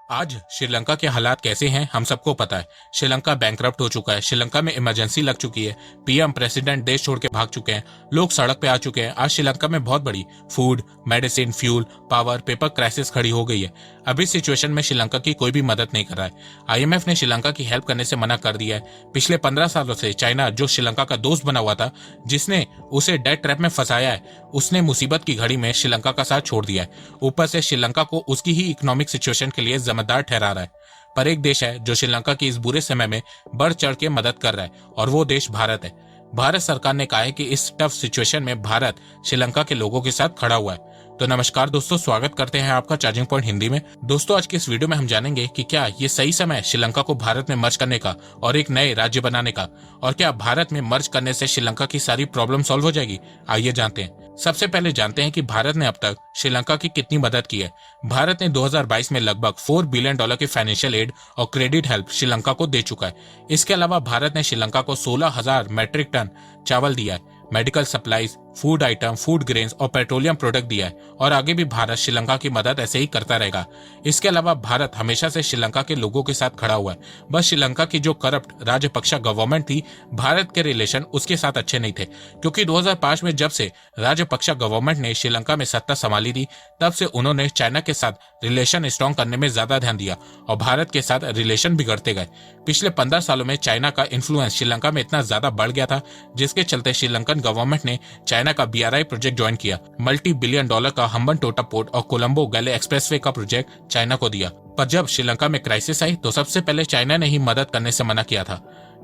आज श्रीलंका के हालात कैसे हैं हम सबको पता है। श्रीलंका बैंकरप्ट हो चुका है, श्रीलंका में इमरजेंसी लग चुकी है, पीएम प्रेसिडेंट देश छोड़ के भाग चुके हैं, लोग सड़क पे आ चुके हैं। आज श्रीलंका में बहुत बड़ी food, medicine, fuel, power, paper crisis खड़ी हो गई है। अभी सिचुएशन में श्रीलंका की कोई भी मदद नहीं कर रहा है। आईएमएफ ने श्रीलंका की हेल्प करने से मना कर दिया है। पिछले 15 सालों से चाइना, जो श्रीलंका का दोस्त बना हुआ था, जिसने उसे डेट ट्रैप में फंसाया है, उसने मुसीबत की घड़ी में श्रीलंका का साथ छोड़ दिया है। ऊपर से श्रीलंका को उसकी ही इकोनॉमिक सिचुएशन के लिए जिम्मेदार ठहरा रहा है। पर एक देश है जो श्रीलंका की इस बुरे समय में बढ़ चढ़ के मदद कर रहा है, और वो देश भारत है। भारत सरकार ने कहा है कि इस टफ सिचुएशन में भारत श्रीलंका के लोगों के साथ खड़ा हुआ है। तो नमस्कार दोस्तों, स्वागत करते हैं आपका चार्जिंग पॉइंट हिंदी में। दोस्तों, आज के इस वीडियो में हम जानेंगे कि क्या ये सही समय है श्रीलंका को भारत में मर्ज करने का और एक नए राज्य बनाने का, और क्या भारत में मर्ज करने से श्रीलंका की सारी प्रॉब्लम सॉल्व हो जाएगी। आइए जानते हैं। सबसे पहले जानते हैं कि भारत ने अब तक श्रीलंका की कितनी मदद की है। भारत ने 2022 में लगभग $4 बिलियन की फाइनेंशियल एड और क्रेडिट हेल्प श्रीलंका को दे चुका है। इसके अलावा भारत ने श्रीलंका को 16,000 मैट्रिक टन चावल दिया है, medical supplies, food item, food grains और पेट्रोलियम प्रोडक्ट दिया है, और आगे भी भारत श्रीलंका की मदद ऐसे ही करता रहेगा। इसके अलावा भारत हमेशा से श्रीलंका के लोगों के साथ खड़ा हुआ है। बस श्रीलंका की जो करप्ट राजपक्षा गवर्नमेंट थी, भारत के रिलेशन उसके साथ अच्छे नहीं थे, क्योंकि 2005 में जब से राजपक्षा गवर्नमेंट ने श्रीलंका में सत्ता संभाली थी, तब से उन्होंने चाइना के साथ रिलेशन स्ट्रॉन्ग करने में ज्यादा ध्यान दिया और भारत के साथ रिलेशन बिगड़ते गए। पिछले 15 सालों में चाइना का इन्फ्लुएंस श्रीलंका में इतना ज्यादा बढ़ गया था, जिसके चलते श्रीलंकन गवर्नमेंट ने चाइना का BRI प्रोजेक्ट ज्वाइन किया। $multi-billion का हम्बनटोटा पोर्ट और कोलंबो गैले एक्सप्रेसवे का प्रोजेक्ट चाइना को दिया। पर जब श्रीलंका में क्राइसिस आई तो सबसे पहले चाइना ने ही मदद करने से मना किया था।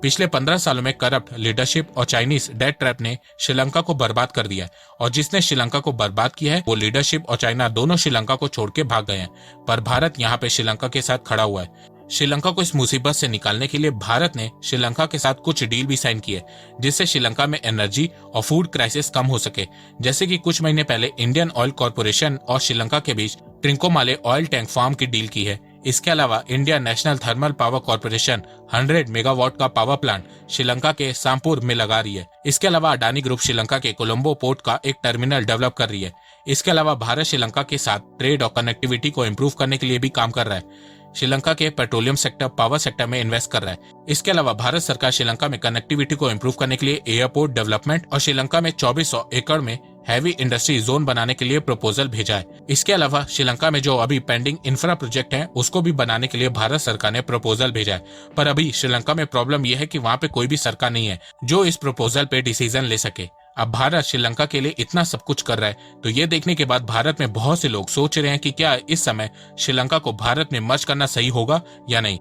पिछले 15 सालों में करप्ट लीडरशिप और चाइनीज डेट ट्रैप ने श्रीलंका को बर्बाद कर दिया है, और जिसने श्रीलंका को बर्बाद किया है वो लीडरशिप और चाइना दोनों श्रीलंका को छोड़ के भाग गए हैं। पर भारत यहाँ पे श्रीलंका के साथ खड़ा हुआ है। श्रीलंका को इस मुसीबत से निकालने के लिए भारत ने श्रीलंका के साथ कुछ डील भी साइन किए, जिससे श्रीलंका में एनर्जी और फूड क्राइसिस कम हो सके। जैसे कि कुछ महीने पहले इंडियन ऑयल कॉर्पोरेशन और श्रीलंका के बीच ट्रिंकोमाले ऑयल टैंक फार्म की डील की है। इसके अलावा India national thermal power corporation 100 megawatt का पावर प्लांट श्रीलंका के सामपुर में लगा रही है। इसके अलावा अडानी ग्रुप श्रीलंका के कोलंबो पोर्ट का एक टर्मिनल डेवलप कर रही है। इसके अलावा भारत श्रीलंका के साथ ट्रेड और कनेक्टिविटी को इम्प्रूव करने के लिए भी काम कर रहा है। श्रीलंका के पेट्रोलियम सेक्टर, पावर सेक्टर में इन्वेस्ट कर रहा है। इसके अलावा भारत सरकार श्रीलंका में कनेक्टिविटी को इम्प्रूव करने के लिए एयरपोर्ट डेवलपमेंट और श्रीलंका में 2400 एकड़ में हैवी इंडस्ट्री जोन बनाने के लिए प्रपोजल भेजा है। इसके अलावा श्रीलंका में जो अभी पेंडिंग इंफ्रा प्रोजेक्ट हैं, उसको भी बनाने के लिए भारत सरकार ने प्रपोजल भेजा है। पर अभी श्रीलंका में प्रॉब्लम यह है कि वहाँ पे कोई भी सरकार नहीं है जो इस प्रपोजल पे डिसीजन ले सके। अब भारत श्रीलंका के लिए इतना सब कुछ कर रहा है, तो ये देखने के बाद भारत में बहुत से लोग सोच रहे हैं कि क्या इस समय श्रीलंका को भारत में मर्ज करना सही होगा या नहीं।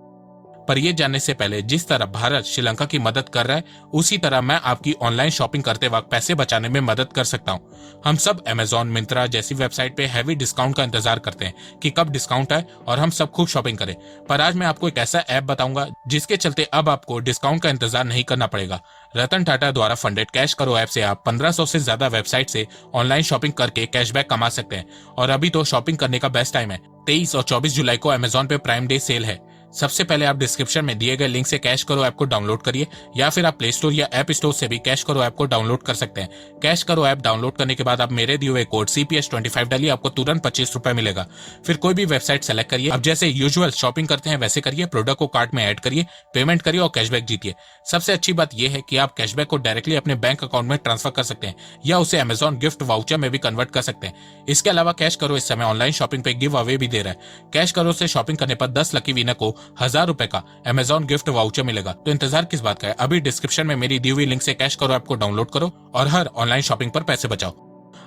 पर ये जानने से पहले, जिस तरह भारत श्रीलंका की मदद कर रहा है, उसी तरह मैं आपकी ऑनलाइन शॉपिंग करते वक्त पैसे बचाने में मदद कर सकता हूँ। हम सब अमेजॉन, मिंत्रा जैसी वेबसाइट पे हैवी डिस्काउंट का इंतजार करते हैं कि कब डिस्काउंट आए और हम सब खूब शॉपिंग करें। पर आज मैं आपको एक ऐसा ऐप बताऊंगा जिसके चलते अब आपको डिस्काउंट का इंतजार नहीं करना पड़ेगा। रतन टाटा द्वारा फंडेड कैश करो ऐप से आप 1500 से ज्यादा वेबसाइट से ऑनलाइन शॉपिंग करके कैशबैक कमा सकते हैं। और अभी तो शॉपिंग करने का बेस्ट टाइम है। 23 और 24 जुलाई को अमेजॉन पे प्राइम डे सेल है। सबसे पहले आप डिस्क्रिप्शन में दिए गए लिंक से कैश करो ऐप को डाउनलोड करिए, या फिर आप प्ले स्टोर या ऐप स्टोर से भी कैश करो ऐप को डाउनलोड कर सकते हैं। कैश करो ऐप डाउनलोड करने के बाद आप मेरे दिए हुए कोड CPS25 डालिए, आपको तुरंत 25 रुपए मिलेगा। फिर कोई भी वेबसाइट सेलेक्ट करिए। अब जैसे यूजुअल शॉपिंग करते हैं वैसे करिए, प्रोडक्ट को कार्ट में ऐड करिए, पेमेंट करिए और कैशबैक जीतिए। सबसे अच्छी बात यह है कि आप कैशबैक को डायरेक्टली अपने बैंक अकाउंट में ट्रांसफर कर सकते हैं, या उसे अमेजॉन गिफ्ट वाउचर में भी कन्वर्ट कर सकते हैं। इसके अलावा कैश करो इस समय ऑनलाइन शॉपिंग पे गिव अवे भी दे रहा है। कैश करो से शॉपिंग करने पर 10 लकी विनर को 1000 रुपए का अमेजॉन गिफ्ट वाउचर मिलेगा। तो इंतजार किस बात का है, अभी डिस्क्रिप्शन में मेरी दी हुई लिंक से कैश करो ऐप को डाउनलोड करो और हर ऑनलाइन शॉपिंग पर पैसे बचाओ।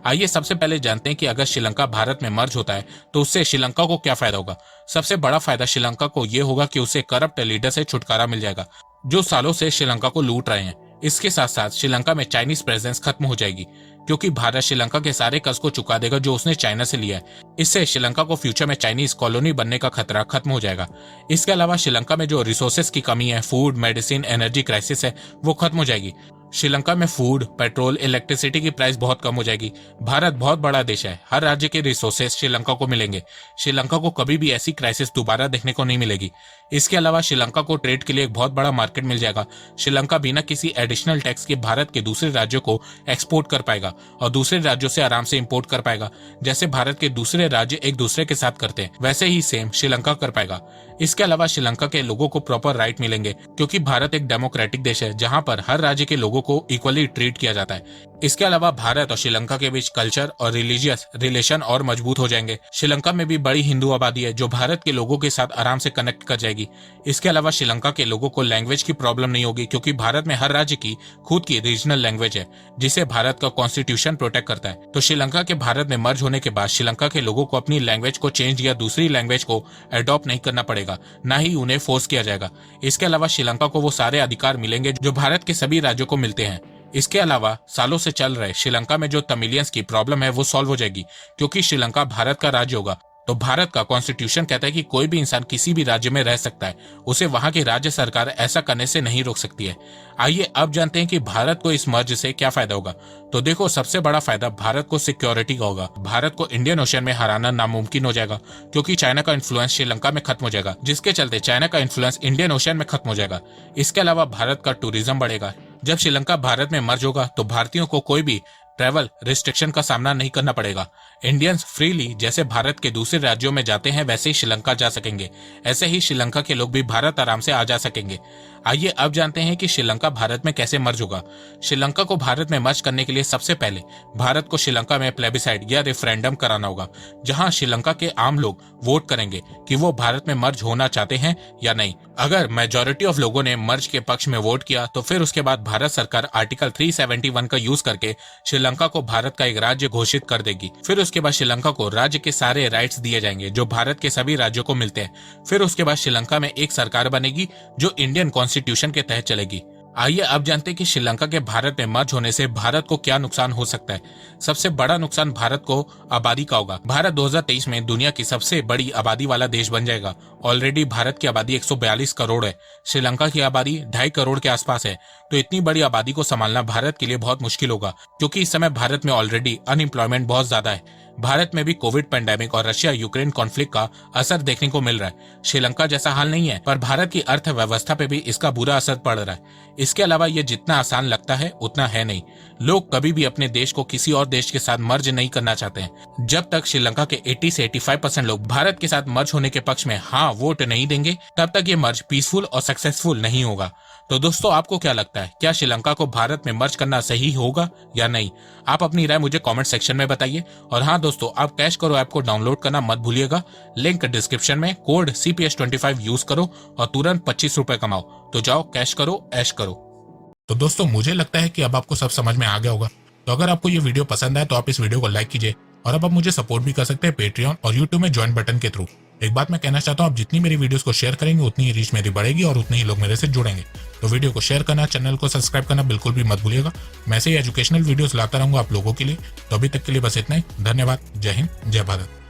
आइए सबसे पहले जानते हैं कि अगर श्रीलंका भारत में मर्ज होता है तो उससे श्रीलंका को क्या फायदा होगा। सबसे बड़ा फायदा श्रीलंका को यह होगा कि उसे करप्ट लीडर से छुटकारा मिल जाएगा, जो सालों से श्रीलंका को लूट रहे हैं। इसके साथ साथ श्रीलंका में चाइनीज प्रेजेंस खत्म हो जाएगी, क्योंकि भारत श्रीलंका के सारे कर्ज को चुका देगा जो उसने चाइना से लिया है। इससे श्रीलंका को फ्यूचर में चाइनीज कॉलोनी बनने का खतरा खत्म हो जाएगा। इसके अलावा श्रीलंका में जो रिसोर्सेज की कमी है, फूड, मेडिसिन, एनर्जी क्राइसिस है, वो खत्म हो जाएगी। श्रीलंका में फूड, पेट्रोल, इलेक्ट्रिसिटी की प्राइस बहुत कम हो जाएगी। भारत बहुत बड़ा देश है, हर राज्य के रिसोर्सेस श्रीलंका को मिलेंगे। श्रीलंका को कभी भी ऐसी क्राइसिस दोबारा देखने को नहीं मिलेगी। इसके अलावा श्रीलंका को ट्रेड के लिए एक बहुत बड़ा मार्केट मिल जाएगा। श्रीलंका बिना किसी एडिशनल टैक्स के भारत के दूसरे राज्यों को एक्सपोर्ट कर पाएगा और दूसरे राज्यों से आराम से इंपोर्ट कर पाएगा। जैसे भारत के दूसरे राज्य एक दूसरे के साथ करते हैं, वैसे ही सेम श्रीलंका कर पाएगा। इसके अलावा श्रीलंका के लोगों को प्रॉपर राइट मिलेंगे, क्योंकि भारत एक डेमोक्रेटिक देश है जहां पर हर राज्य के लोगों को इक्वली ट्रीट किया जाता है। इसके अलावा भारत और श्रीलंका के बीच कल्चर और रिलीजियस रिलेशन और मजबूत हो जाएंगे। श्रीलंका में भी बड़ी हिंदू आबादी है जो भारत के लोगों के साथ आराम से कनेक्ट कर जाएगी। इसके अलावा श्रीलंका के लोगों को लैंग्वेज की प्रॉब्लम नहीं होगी, क्योंकि भारत में हर राज्य की खुद की रीजनल लैंग्वेज है जिसे भारत का कॉन्स्टिट्यूशन प्रोटेक्ट करता है। तो श्रीलंका के भारत में मर्ज होने के बाद श्रीलंका के लोगों को अपनी लैंग्वेज को चेंज या दूसरी लैंग्वेज को अडॉप्ट नहीं करना पड़ेगा, ना ही उन्हें फोर्स किया जाएगा। इसके अलावा श्रीलंका को वो सारे अधिकार मिलेंगे जो भारत के सभी राज्यों को मिलते हैं। इसके अलावा सालों से चल रहे श्रीलंका में जो तमिलियंस की प्रॉब्लम है वो सॉल्व हो जाएगी, क्योंकि श्रीलंका भारत का राज्य होगा। तो भारत का कॉन्स्टिट्यूशन कहता है कि कोई भी इंसान किसी भी राज्य में रह सकता है, उसे वहां की राज्य सरकार ऐसा करने से नहीं रोक सकती है। आइए अब जानते हैं कि भारत को इस मर्ज से क्या फायदा होगा। तो देखो, सबसे बड़ा फायदा भारत को सिक्योरिटी का होगा। भारत को इंडियन ओशन में हराना नामुमकिन हो जाएगा, क्योंकि चाइना का इन्फ्लुएंस श्रीलंका में खत्म हो जाएगा, जिसके चलते चाइना का इन्फ्लुएंस इंडियन ओशन में खत्म हो जाएगा। इसके अलावा भारत का टूरिज्म बढ़ेगा। जब श्रीलंका भारत में मर्ज होगा तो भारतीयों को कोई भी ट्रैवल रिस्ट्रिक्शन का सामना नहीं करना पड़ेगा। इंडियंस फ्रीली जैसे भारत के दूसरे राज्यों में जाते हैं वैसे ही श्रीलंका जा सकेंगे। ऐसे ही श्रीलंका के लोग भी भारत आराम से आ जा सकेंगे। आइए अब जानते हैं कि श्रीलंका भारत में कैसे मर्ज होगा। श्रीलंका को भारत में मर्ज करने के लिए सबसे पहले भारत को श्रीलंका में प्लेबिसाइड या रेफरेंडम कराना होगा, जहां श्रीलंका के आम लोग वोट करेंगे कि वो भारत में मर्ज होना चाहते हैं या नहीं। अगर मेजॉरिटी ऑफ लोगों ने मर्ज के पक्ष में वोट किया तो फिर उसके बाद भारत सरकार आर्टिकल 371 का यूज करके श्रीलंका को भारत का एक राज्य घोषित कर देगी। फिर उसके बाद श्रीलंका को राज्य के सारे राइट्स दिए जाएंगे जो भारत के सभी राज्यों को मिलते हैं। फिर उसके बाद श्रीलंका में एक सरकार बनेगी जो इंडियन कॉन्स्टिट्यूशन के तहत चलेगी। आइए अब जानते हैं कि श्रीलंका के भारत में मर्ज होने से भारत को क्या नुकसान हो सकता है। सबसे बड़ा नुकसान भारत को आबादी का होगा। भारत 2023 में दुनिया की सबसे बड़ी आबादी वाला देश बन जाएगा। ऑलरेडी भारत की आबादी 142 करोड़ है, श्रीलंका की आबादी 2.5 करोड़ के आसपास है। तो इतनी बड़ी आबादी को संभालना भारत के लिए बहुत मुश्किल होगा, क्योंकि इस समय भारत में ऑलरेडी अनएम्प्लॉयमेंट बहुत ज्यादा है। भारत में भी कोविड पेंडेमिक और रशिया यूक्रेन कॉन्फ्लिक्ट का असर देखने को मिल रहा है। श्रीलंका जैसा हाल नहीं है, पर भारत की अर्थव्यवस्था पे भी इसका बुरा असर पड़ रहा है। इसके अलावा ये जितना आसान लगता है उतना है नहीं। लोग कभी भी अपने देश को किसी और देश के साथ मर्ज नहीं करना चाहते हैं। जब तक श्रीलंका के 80 से 85% लोग भारत के साथ मर्ज होने के पक्ष में हाँ वोट नहीं देंगे, तब तक ये मर्ज पीसफुल और सक्सेसफुल नहीं होगा। तो दोस्तों, आपको क्या लगता है, क्या श्रीलंका को भारत में मर्ज करना सही होगा या नहीं? आप अपनी राय मुझे कमेंट सेक्शन में बताइए। और हाँ दोस्तों, आप कैश करो ऐप को डाउनलोड करना मत भूलिएगा। लिंक डिस्क्रिप्शन में, कोड CPS25 यूज करो और तुरंत 25 रुपए कमाओ। तो जाओ, कैश करो, ऐश करो। तो दोस्तों, मुझे लगता है कि अब आपको सब समझ में आ गया होगा। तो अगर आपको ये वीडियो पसंद आए तो आप इस वीडियो को लाइक कीजिए, और अब आप मुझे सपोर्ट भी कर सकते हैं पेट्रियन और यूट्यूब में ज्वाइन बटन के थ्रू। एक बात मैं कहना चाहता हूँ, आप जितनी मेरी वीडियोस को शेयर करेंगे उतनी ही रीच मेरी बढ़ेगी और उतने ही लोग मेरे से जुड़ेंगे। तो वीडियो को शेयर करना, चैनल को सब्सक्राइब करना बिल्कुल भी मत भूलिएगा। मैं ऐसे ही एजुकेशनल वीडियोस लाता रहूंगा आप लोगों के लिए। तो अभी तक के लिए बस इतना ही। धन्यवाद। जय हिंद, जय भारत।